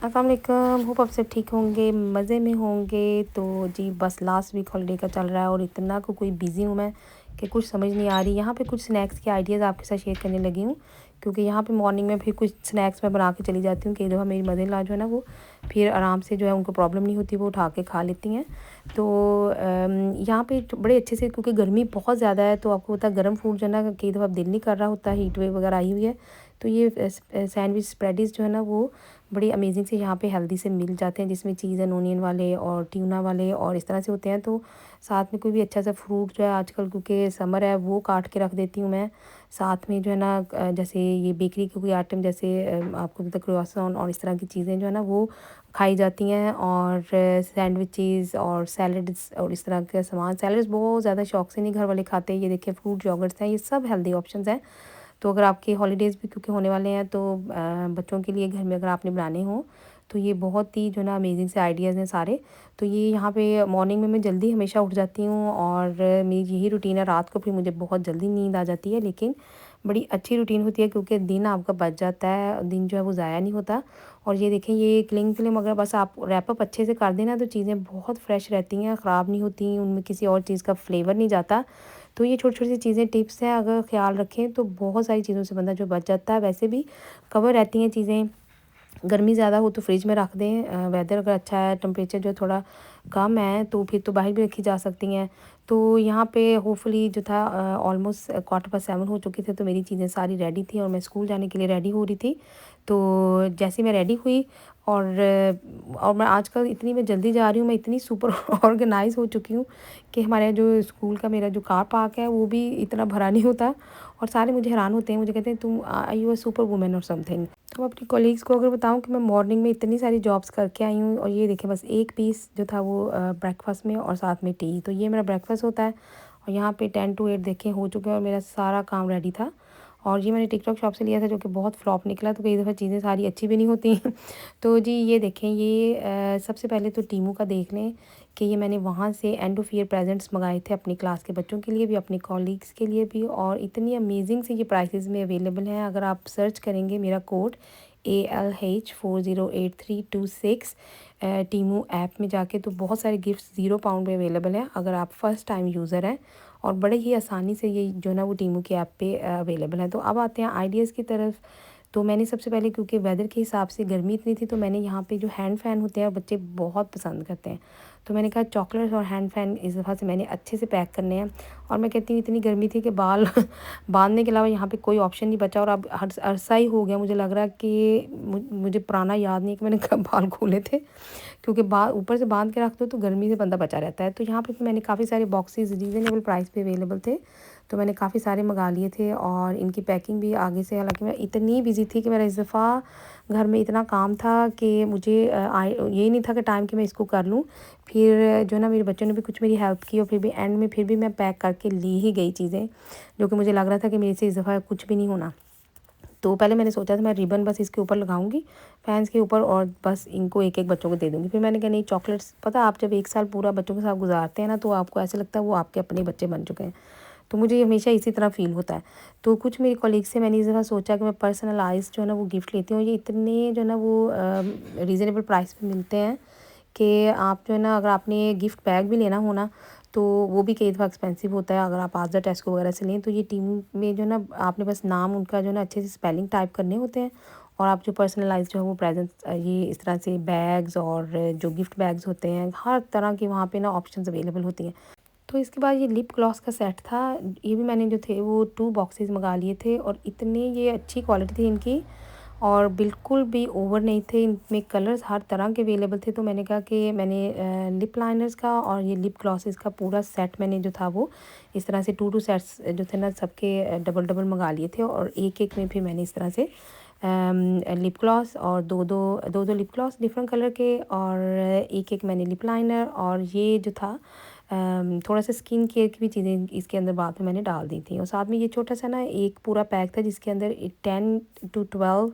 अस्सलाम वालेकुम, होप आप सब ठीक होंगे, मज़े में होंगे। तो जी बस लास्ट वीक हॉलीडे का चल रहा है और इतना कोई बिज़ी हूँ मैं कि कुछ समझ नहीं आ रही। यहाँ पे कुछ स्नैक्स के आइडियाज़ आपके साथ शेयर करने लगी हूँ, क्योंकि यहाँ पे मॉर्निंग में फिर कुछ स्नैक्स मैं बना के चली जाती हूँ कि जो है मेरी मदर इन लॉ जो है ना वो फिर आराम से जो है उनको प्रॉब्लम नहीं होती, वो उठा के खा लेती हैं। तो यहाँ पे बड़े अच्छे से, क्योंकि गर्मी बहुत ज़्यादा है तो आपको पता है गर्म फूड जो है ना कई दफ़ा दिल नहीं कर रहा होता, हीट वेव वगैरह आई हुई है। तो ये सैंडविच स्प्रेडीज़ जो है ना वो बड़ी अमेजिंग से यहाँ पे हेल्दी से मिल जाते हैं, जिसमें चीज़ एंड ओनियन वाले और ट्यूना वाले और इस तरह से होते हैं। तो साथ में कोई भी अच्छा सा फ्रूट जो है आजकल क्योंकि समर है वो काट के रख देती हूँ मैं। साथ में जो है ना जैसे ये बेकरी के कोई आइटम जैसे आपको पता क्रोआसन और इस तरह की चीज़ें जो है ना वो खाई जाती हैं, और सैंडविचेस और सैलड्स और इस तरह के सामान। सैलड्स बहुत ज़्यादा शौक से नहीं घर वाले खाते। ये देखिए फ्रूट योगर्ट्स हैं, ये सब हेल्दी ऑप्शंस हैं। तो अगर आपके हॉलीडेज़ भी क्योंकि होने वाले हैं तो बच्चों के लिए घर में अगर आपने बनाने हों तो ये बहुत ही जो ना अमेजिंग से आइडियाज़ हैं सारे। तो ये यहाँ पे मॉर्निंग में मैं जल्दी हमेशा उठ जाती हूँ और मेरी यही रूटीन है। रात को फिर मुझे बहुत जल्दी नींद आ जाती है, लेकिन बड़ी अच्छी रूटीन होती है क्योंकि दिन आपका बच जाता है, दिन जो है वो ज़ाया नहीं होता। और ये देखें ये क्लिंग फिल्म अगर बस आप रैपअप अच्छे से कर देना तो चीज़ें बहुत फ्रेश रहती हैं, ख़राब नहीं होती, उनमें किसी और चीज़ का फ्लेवर नहीं जाता। तो ये छोटी-छोटी सी चीज़ें टिप्स हैं, अगर ख़्याल रखें तो बहुत सारी चीज़ों से बंदा जो बच जाता है। वैसे भी कवर रहती हैं चीज़ें। गर्मी ज़्यादा हो तो फ्रिज में रख दें, वेदर अगर अच्छा है, टेम्परेचर जो थोड़ा कम है तो फिर तो बाहर भी रखी जा सकती हैं। तो यहाँ पे होपफुली जो था ऑलमोस्ट 7:15 हो चुके थे, तो मेरी चीज़ें सारी रेडी थी और मैं स्कूल जाने के लिए रेडी हो रही थी। तो जैसे ही मैं रेडी हुई और मैं आजकल इतनी मैं जल्दी जा रही हूँ, मैं इतनी सुपर ऑर्गेनाइज़ हो चुकी हूँ कि हमारे जो स्कूल का मेरा जो कार पार्क है वो भी इतना भरा नहीं होता, और सारे मुझे हैरान होते हैं, मुझे कहते हैं तुम are you a super woman और समथिंग। तो अपनी कॉलीग्स को अगर बताऊँ कि मैं मॉर्निंग में इतनी सारी जॉब्स करके आई हूँ, और ये देखें बस एक पीस जो था वो ब्रेकफास्ट में और साथ में टी, तो ये मेरा ब्रेकफास्ट होता है। और यहाँ पे 10 to 8 देखें हो चुके हैं और मेरा सारा काम रेडी था। और ये मैंने टिकटॉक शॉप से लिया था जो कि बहुत फ्लॉप निकला, तो कई दफ़ा चीज़ें सारी अच्छी भी नहीं होती। तो जी ये देखें ये सबसे पहले तो टीमू का देख लें कि ये मैंने वहाँ से एंड ऑफ ईयर प्रेजेंट्स मंगाए थे अपनी क्लास के बच्चों के लिए भी, अपने कॉलीग्स के लिए भी, और इतनी अमेजिंग से ये प्राइसेस में अवेलेबल हैं। अगर आप सर्च करेंगे मेरा कोड ALH408326 टीमू ऐप में जाके, तो बहुत सारे गिफ्ट्स £0 में अवेलेबल हैं अगर आप फ़र्स्ट टाइम यूज़र हैं, और बड़े ही आसानी से ये जो ना वो टीमू के ऐप पे अवेलेबल है। तो अब आते हैं आइडियाज़ की तरफ। तो मैंने सबसे पहले क्योंकि वेदर के हिसाब से गर्मी इतनी थी तो मैंने यहाँ पे जो हैंड फ़ैन होते हैं और बच्चे बहुत पसंद करते हैं, तो मैंने कहा चॉकलेट्स और हैंड फ़ैन इस दफ़ा से मैंने अच्छे से पैक करने हैं। और मैं कहती हूँ इतनी गर्मी थी कि बाल बांधने के अलावा यहाँ पे कोई ऑप्शन नहीं बचा, और अब अरसा ही हो गया मुझे लग रहा है कि मुझे पुराना याद नहीं कि मैंने कब बाल खोले थे, क्योंकि ऊपर से बांध के रख दो तो गर्मी से बंदा बचा रहता है। तो यहाँ पे मैंने काफ़ी सारे बॉक्सेस रीज़नेबल प्राइस पे अवेलेबल थे, तो मैंने काफ़ी सारे मंगा लिए थे, और इनकी पैकिंग भी आगे से, हालांकि मैं इतनी बिजी थी कि मेरा इस दफ़ा घर में इतना काम था कि मुझे यही नहीं था कि टाइम कि मैं इसको कर लूँ। फिर जो ना मेरे बच्चों ने भी कुछ मेरी हेल्प की, और फिर भी एंड में फिर भी मैं पैक करके ली ही गई चीज़ें, जो कि मुझे लग रहा था कि मेरे से इस दफ़ा कुछ भी नहीं होना। तो पहले मैंने सोचा था मैं रिबन बस इसके ऊपर लगाऊंगी, फैंस के ऊपर, और बस इनको एक एक बच्चों को दे दूंगी। फिर मैंने कहा नहीं, चॉकलेट्स, पता आप जब एक साल पूरा बच्चों के साथ गुजारते हैं ना तो आपको ऐसे लगता है वो आपके अपने बच्चे बन चुके हैं। तो मुझे हमेशा इसी तरह फ़ील होता है। तो कुछ मेरी कॉलीग से मैंने इस दफ़ा सोचा कि मैं पर्सनलाइज़ जो है ना वो गिफ्ट लेती हूँ। ये इतने जो है ना वो रीज़नेबल प्राइस पे मिलते हैं कि आप जो है ना अगर आपने गिफ्ट बैग भी लेना हो ना तो वो भी कई दफ़ा एक्सपेंसिव होता है। अगर आप आज़ा टेस्को वगैरह से लें तो ये टीम में जो ना आपने बस नाम उनका जो ना अच्छे से स्पेलिंग टाइप करने होते हैं, और आप जो पर्सनलाइज जो है वो प्रेजेंट्स ये इस तरह से बैग्स और जो गिफ्ट बैग्स होते हैं हर तरह की वहाँ पे ना ऑप्शंस अवेलेबल होती हैं। तो इसके बाद ये लिप ग्लॉस का सेट था, ये भी मैंने जो थे वो 2 बॉक्सेस मंगा लिए थे, और इतने ये अच्छी क्वालिटी थी इनकी और बिल्कुल भी ओवर नहीं थे। इनमें कलर्स हर तरह के अवेलेबल थे, तो मैंने कहा कि मैंने लिप लाइनर्स का और ये लिप ग्लॉसेस का पूरा सेट मैंने जो था वो इस तरह से 2 सेट्स जो थे ना सबके डबल डबल मंगा लिए थे, और एक एक में फिर मैंने इस तरह से लिप ग्लॉस और दो लिप ग्लॉस डिफरेंट कलर के, और एक एक मैंने लिप लाइनर, और ये जो था थोड़ा सा स्किन केयर की भी चीज़ें इसके अंदर बाद में मैंने डाल दी थी। और साथ में ये छोटा सा ना एक पूरा पैक था जिसके अंदर 10 to 12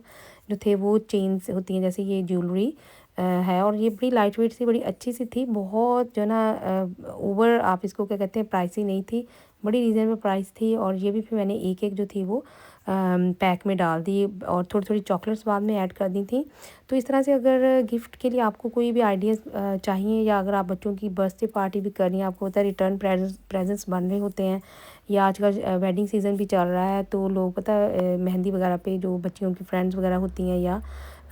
जो थे वो चेन्स होती हैं, जैसे ये ज्वेलरी है, और ये बड़ी लाइट वेट सी बड़ी अच्छी सी थी, बहुत जो ना ओवर आप इसको क्या कहते हैं प्राइसी नहीं थी, बड़ी रीज़नेबल प्राइस थी। और ये भी फिर मैंने एक एक जो थी वो पैक में डाल दी और थोड़ी थोड़ी चॉकलेट्स बाद में ऐड कर दी थी। तो इस तरह से अगर गिफ्ट के लिए आपको कोई भी आइडियाज़ चाहिए, या अगर आप बच्चों की बर्थडे पार्टी भी करनी है, आपको पता है रिटर्न प्रेजेंट्स बन रहे होते हैं, या आजकल वेडिंग सीज़न भी चल रहा है, तो लोग पता है मेहंदी वगैरह पे जो बच्चियों की फ्रेंड्स वगैरह होती हैं, या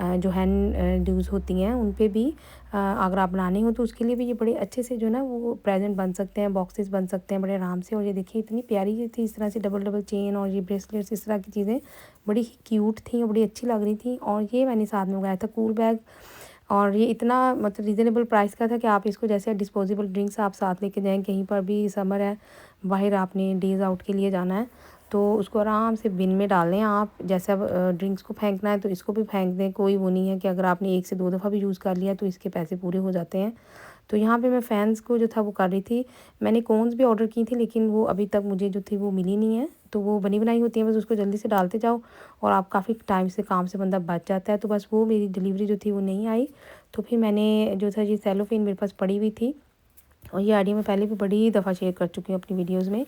जो हैंड ड्यूज़ होती हैं उन पे भी अगर आप बनाने हो तो उसके लिए भी ये बड़े अच्छे से जो ना वो प्रेजेंट बन सकते हैं, बॉक्सेस बन सकते हैं बड़े आराम से। और ये देखिए इतनी प्यारी थी, इस तरह से डबल डबल चेन और ये ब्रेसलेट्स, इस तरह की चीज़ें बड़ी ही क्यूट थी और बड़ी अच्छी लग रही थी। और ये मैंने साथ में मंगाया था कूल बैग, और ये इतना मतलब रीज़नेबल प्राइस का था कि आप इसको जैसे डिस्पोजेबल ड्रिंक्स आप साथ लेके जाएँ, कहीं पर भी समर है, बाहर आपने डेज़ आउट के लिए जाना है, तो उसको आराम से बिन में डाल लें आप। जैसे अब ड्रिंक्स को फेंकना है तो इसको भी फेंक दें, कोई वो नहीं है कि अगर आपने 1 से 2 दफ़ा भी यूज़ कर लिया तो इसके पैसे पूरे हो जाते हैं। तो यहाँ पे मैं फ़ैन्स को जो था वो कर रही थी। मैंने कोन्स भी ऑर्डर की थी, लेकिन वो अभी तक मुझे जो थी वो मिली नहीं है। तो वो बनी बनाई होती है, बस उसको जल्दी से डालते जाओ और आप काफ़ी टाइम से काम से बंदा बच जाता है। तो बस वो मेरी डिलीवरी जो थी वो नहीं आई। तो फिर मैंने जो था ये सेलोफेन मेरे पास पड़ी हुई थी, और ये आइडिया मैं पहले भी बड़ी दफ़ा शेयर कर चुकी हूँ अपनी वीडियोज़ में।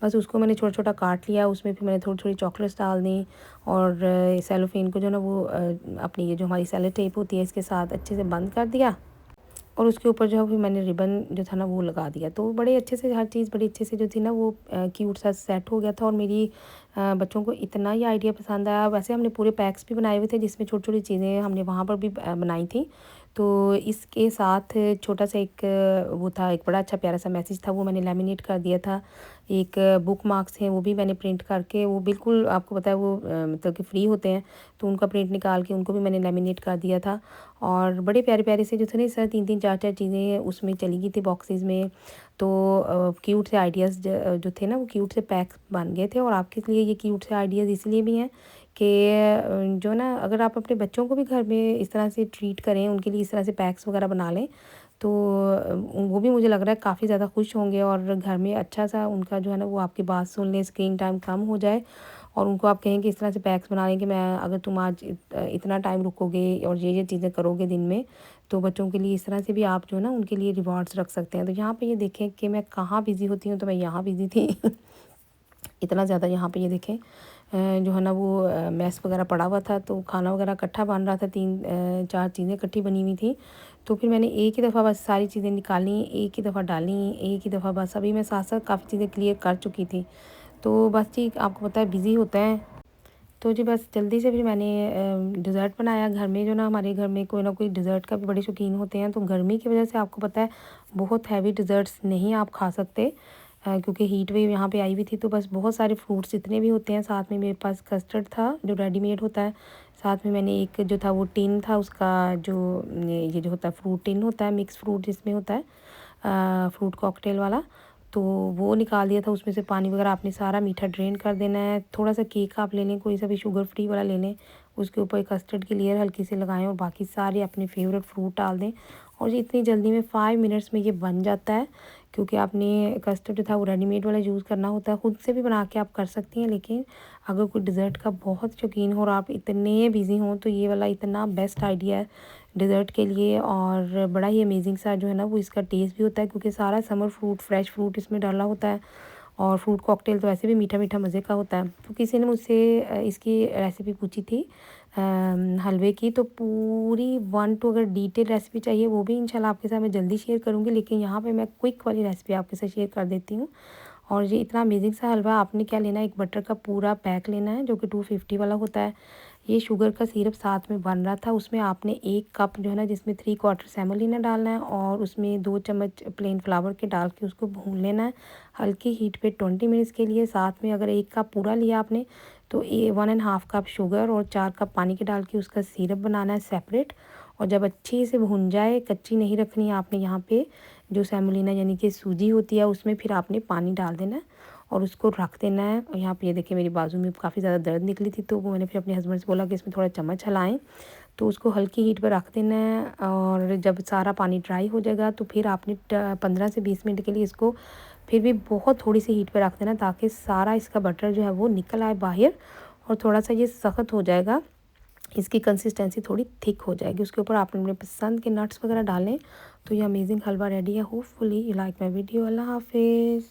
बस उसको मैंने छोटा छोटा काट लिया, उसमें फिर मैंने थोड़ी थोड़ी चॉकलेट्स डाल दी, और सेलोफेन को जो ना वो अपनी ये जो हमारी सेलो टेप होती है इसके साथ अच्छे से बंद कर दिया, और उसके ऊपर जो है फिर मैंने रिबन जो था ना वो लगा दिया। तो बड़े अच्छे से हर चीज़ बड़ी अच्छे से जो थी ना वो क्यूट सा सेट हो गया था। और मेरी बच्चों को इतना ये आइडिया पसंद आया। वैसे हमने पूरे पैक्स भी बनाए हुए थे जिसमें छोटी छोटी चीज़ें हमने वहाँ पर भी बनाई थी। तो इसके साथ छोटा सा एक वो था, एक बड़ा अच्छा प्यारा सा मैसेज था, वो मैंने लैमिनेट कर दिया था। एक बुक मार्क्स हैं वो भी मैंने प्रिंट करके, वो बिल्कुल आपको पता है वो मतलब कि फ्री होते हैं, तो उनका प्रिंट निकाल के उनको भी मैंने लैमिनेट कर दिया था। और बड़े प्यारे प्यारे से जो थे ना इस तरह 3-3 4-4 चीज़ें उसमें चली गई थी बॉक्सेस में। तो क्यूट से आइडियाज़ जो थे ना वो क्यूट से पैक बन गए थे। और आपके लिए ये क्यूट से आइडियाज़ इसलिए भी हैं कि जो ना अगर आप अपने बच्चों को भी घर में इस तरह से ट्रीट करें, उनके लिए इस तरह से पैक्स वगैरह बना लें, तो वो भी मुझे लग रहा है काफ़ी ज़्यादा खुश होंगे, और घर में अच्छा सा उनका जो है ना वो आपकी बात सुन लें, स्क्रीन टाइम कम हो जाए, और उनको आप कहें कि इस तरह से पैक्स बना लें कि मैं अगर तुम आज इतना टाइम रुकोगे और ये चीज़ें करोगे दिन में, तो बच्चों के लिए इस तरह से भी आप जो है ना उनके लिए रिवॉर्ड्स रख सकते हैं। तो यहाँ पे ये देखें कि मैं कहाँ बिज़ी होती हूँ, तो मैं यहाँ बिज़ी थी इतना ज़्यादा यहाँ पे ये देखें जो है ना वो मैस वगैरह पड़ा हुआ था, तो खाना वगैरह इकट्ठा बन रहा था, 3-4 चीज़ें इकट्ठी बनी हुई थी। तो फिर मैंने एक ही दफ़ा बस सारी चीज़ें निकाली, एक ही दफ़ा डाली, एक ही दफ़ा बस। अभी मैं साथ साथ काफ़ी चीज़ें क्लियर कर चुकी थी। तो बस जी आपको पता है बिज़ी होता है, तो जी बस जल्दी से फिर मैंने डिज़र्ट बनाया घर में। जो ना हमारे घर में कोई ना कोई डिज़र्ट का भी बड़े शौकीन होते हैं, तो गर्मी की वजह से आपको पता है बहुत हैवी डिज़र्ट्स नहीं आप खा सकते, क्योंकि हीट वेव यहाँ पे आई हुई थी। तो बस बहुत सारे फ्रूट्स जितने भी होते हैं, साथ में मेरे पास कस्टर्ड था जो रेडीमेड होता है, साथ में मैंने एक जो था वो टिन था उसका, जो ये जो होता है फ्रूट टिन होता है, मिक्स फ्रूट जिसमें होता है फ्रूट कॉकटेल वाला, तो वो निकाल दिया था। उसमें से पानी वगैरह आपने सारा मीठा ड्रेन कर देना है। थोड़ा सा केक आप ले लें, कोई सा भी शुगर फ्री वाला ले लें, उसके ऊपर कस्टर्ड की लेयर हल्की सी लगाएं, और बाकी सारे अपने फेवरेट फ्रूट डाल दें। और ये इतनी जल्दी में 5 मिनट्स में ये बन जाता है, क्योंकि आपने कस्टर्ड जो था वो रेडीमेड वाला यूज़ करना होता है। ख़ुद से भी बना के आप कर सकती हैं, लेकिन अगर कोई डिज़र्ट का बहुत शौकीन हो और आप इतने बिज़ी हों, तो ये वाला इतना बेस्ट आइडिया है डिज़र्ट के लिए। और बड़ा ही अमेजिंग सा जो है ना वो इसका टेस्ट भी होता है, क्योंकि सारा समर फ्रूट, फ्रेश फ्रूट इसमें डाला होता है। और फ्रूट कॉकटेल तो वैसे भी मीठा मीठा मज़े का होता है। तो किसी ने मुझसे इसकी रेसिपी पूछी थी हलवे की, तो पूरी 1 टू अगर डिटेल रेसिपी चाहिए वो भी इंशाल्लाह आपके साथ मैं जल्दी शेयर करूँगी, लेकिन यहाँ पे मैं क्विक वाली रेसिपी आपके साथ शेयर कर देती हूँ। और ये इतना अमेजिंग सा हलवा, आपने क्या लेना है, एक बटर का पूरा पैक लेना है जो कि 250 वाला होता है। ये शुगर का सिरप साथ में बन रहा था, उसमें आपने 1 कप जो है ना जिसमें 3/4 सेमोलिना डालना है, और उसमें 2 चम्मच प्लेन फ्लावर के डाल के उसको भून लेना है हल्की हीट पे 20 मिनट्स के लिए। साथ में अगर 1 कप पूरा लिया आपने, तो 1.5 कप शुगर और 4 कप पानी के डाल के उसका सिरप बनाना है सेपरेट। और जब अच्छे से भून जाए, कच्ची नहीं रखनी है आपने, यहाँ पे जो सेमोलिना यानी कि सूजी होती है उसमें फिर आपने पानी डाल देना है और उसको रख देना है। और यहाँ पे ये देखिए मेरी बाजू में काफ़ी ज़्यादा दर्द निकली थी, तो वो मैंने फिर अपने हस्बैंड से बोला कि इसमें थोड़ा चम्मच हिलाएं। तो उसको हल्की हीट पर रख देना है, और जब सारा पानी ड्राई हो जाएगा तो फिर आपने 15 से 20 मिनट के लिए इसको फिर भी बहुत थोड़ी सी हीट पर रख देना, ताकि सारा इसका बटर जो है वो निकल आए बाहर, और थोड़ा सा ये सख्त हो जाएगा, इसकी कंसिस्टेंसी थोड़ी थिक हो जाएगी। उसके ऊपर आपने अपने पसंद के नट्स वगैरह डालें, तो ये अमेजिंग हलवा रेडी है। Hopefully you like my video. Allah हाफिज़।